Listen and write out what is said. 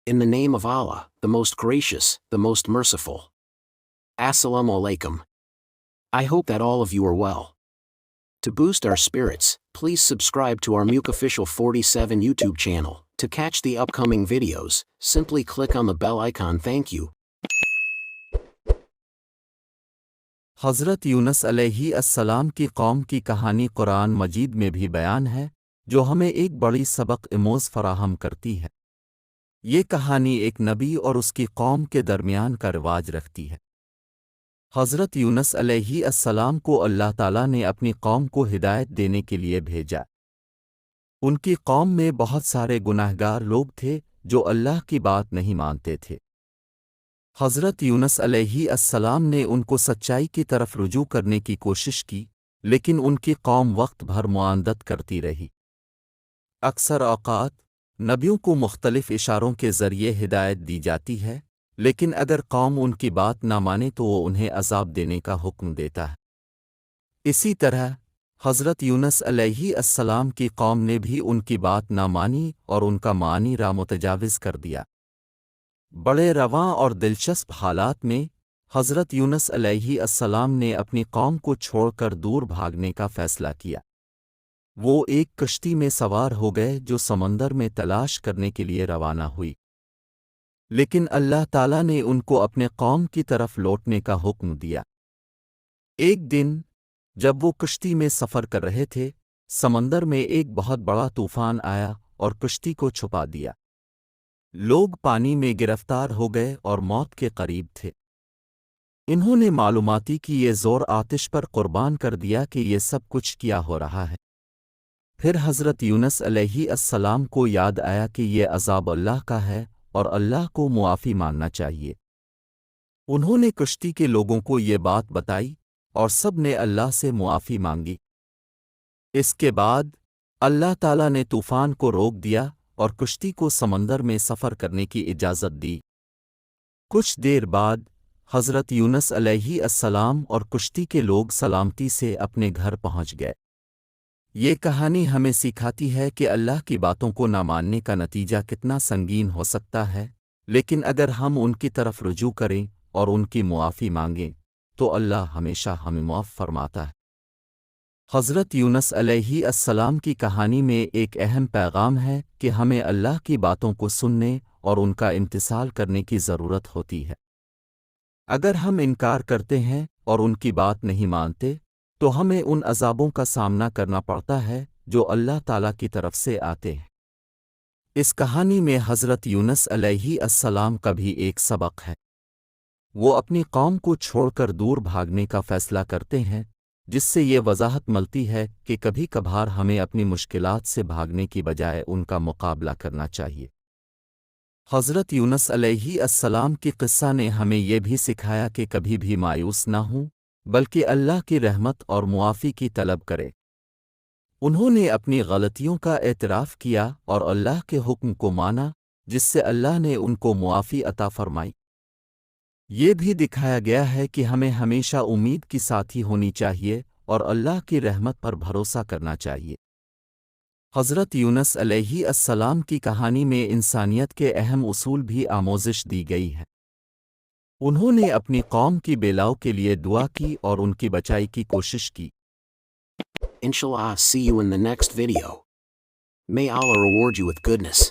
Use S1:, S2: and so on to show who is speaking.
S1: In the name of Allah, the most gracious, the most merciful. Assalamu alaikum. I hope that all of you are well. To boost our spirits, please subscribe to our Muke Official 47 YouTube channel. To catch the upcoming videos, simply click on the bell icon. Thank you.
S2: हज़रत यूनुस अलैहि अस्सलाम की कौम की कहानी कुरान मजीद में भी बयान है, जो हमें एक बड़ी सबक आमोज़ फराहम करती है। ये कहानी एक नबी और उसकी कौम के दरमियान का रिवाज रखती है। हज़रत यूनुस अलैहि अस्सलाम को अल्लाह ताला ने अपनी कौम को हिदायत देने के लिए भेजा। उनकी कौम में बहुत सारे गुनाहगार लोग थे जो अल्लाह की बात नहीं मानते थे। हज़रत यूनुस अलैहि अस्सलाम ने उनको सच्चाई की तरफ रुजू करने की कोशिश की, लेकिन उनकी कौम वक्त भर मुआंदत करती रही। अक्सर औक़ात नबियों को मुख्तलिफ इशारों के ज़रिए हिदायत दी जाती है, लेकिन अगर कौम उनकी बात ना माने तो वो उन्हें अज़ाब देने का हुक्म देता है। इसी तरह हज़रत यूनुस अलैहि अस्सलाम की कौम ने भी उनकी बात ना मानी और उनका मानी मुतजाविज़ कर दिया। बड़े रवां और दिलचस्प हालात में हज़रत यूनुस अलैहि अस्सलाम ने अपनी कौम को छोड़कर दूर भागने का फ़ैसला किया। वो एक कश्ती में सवार हो गए जो समंदर में तलाश करने के लिए रवाना हुई, लेकिन अल्लाह ताला ने उनको अपने कौम की तरफ लौटने का हुक्म दिया। एक दिन जब वो कश्ती में सफ़र कर रहे थे, समंदर में एक बहुत बड़ा तूफ़ान आया और कश्ती को छुपा दिया। लोग पानी में गिरफ्तार हो गए और मौत के करीब थे। इन्होंने मालूमाती कि ये ज़ोर आतिश पर कुर्बान कर दिया कि ये सब कुछ क्या हो रहा है। फिर हज़रत यूनुस अलैहि अस्सलाम को याद आया कि ये अज़ाब अल्लाह का है और अल्लाह को मुआफ़ी मांगना चाहिए। उन्होंने कश्ती के लोगों को ये बात बताई और सब ने अल्लाह से मुआफ़ी मांगी। इसके बाद अल्लाह ताला ने तूफ़ान को रोक दिया और कश्ती को समंदर में सफ़र करने की इजाज़त दी। कुछ देर बाद हज़रत यूनुस अलैहि अस्सलाम और कश्ती के लोग सलामती से अपने घर पहुँच गए। ये कहानी हमें सिखाती है कि अल्लाह की बातों को ना मानने का नतीजा कितना संगीन हो सकता है, लेकिन अगर हम उनकी तरफ रुजू करें और उनकी मुआफ़ी मांगें तो अल्लाह हमेशा हमें मुआफ़ फरमाता है। हज़रत यूनुस अलैहि अस्सलाम की कहानी में एक अहम पैगाम है कि हमें अल्लाह की बातों को सुनने और उनका इम्तिसाल करने की ज़रूरत होती है। अगर हम इनकार करते हैं और उनकी बात नहीं मानते तो हमें उन अज़ाबों का सामना करना पड़ता है जो अल्लाह ताला की तरफ से आते हैं। इस कहानी में हज़रत यूनुस अलैहि अस्सलाम का भी एक सबक है। वो अपनी कौम को छोड़कर दूर भागने का फ़ैसला करते हैं, जिससे ये वजाहत मिलती है कि कभी कभार हमें अपनी मुश्किलात से भागने की बजाय उनका मुकाबला करना चाहिए। हज़रत यूनुस अलैहि अस्सलाम की क़िस्सा ने हमें ये भी सिखाया कि कभी भी मायूस ना हों, बल्कि अल्लाह की रहमत और मुआफ़ी की तलब करें। उन्होंने अपनी गलतियों का एतराफ़ किया और अल्लाह के हुक्म को माना, जिससे अल्लाह ने उनको मुआफ़ी अता फ़रमाई। ये भी दिखाया गया है कि हमें हमेशा उम्मीद की साथी होनी चाहिए और अल्लाह की रहमत पर भरोसा करना चाहिए। हज़रत यूनुस अलैहि अस्सलाम की कहानी में इंसानियत के अहम उसूल भी आमोज़िश दी गई है। उन्होंने अपनी कौम की बेलाओं के लिए दुआ की और उनकी बचाई की कोशिश की।
S1: Inshallah, see you in the next video. May Allah reward you with goodness.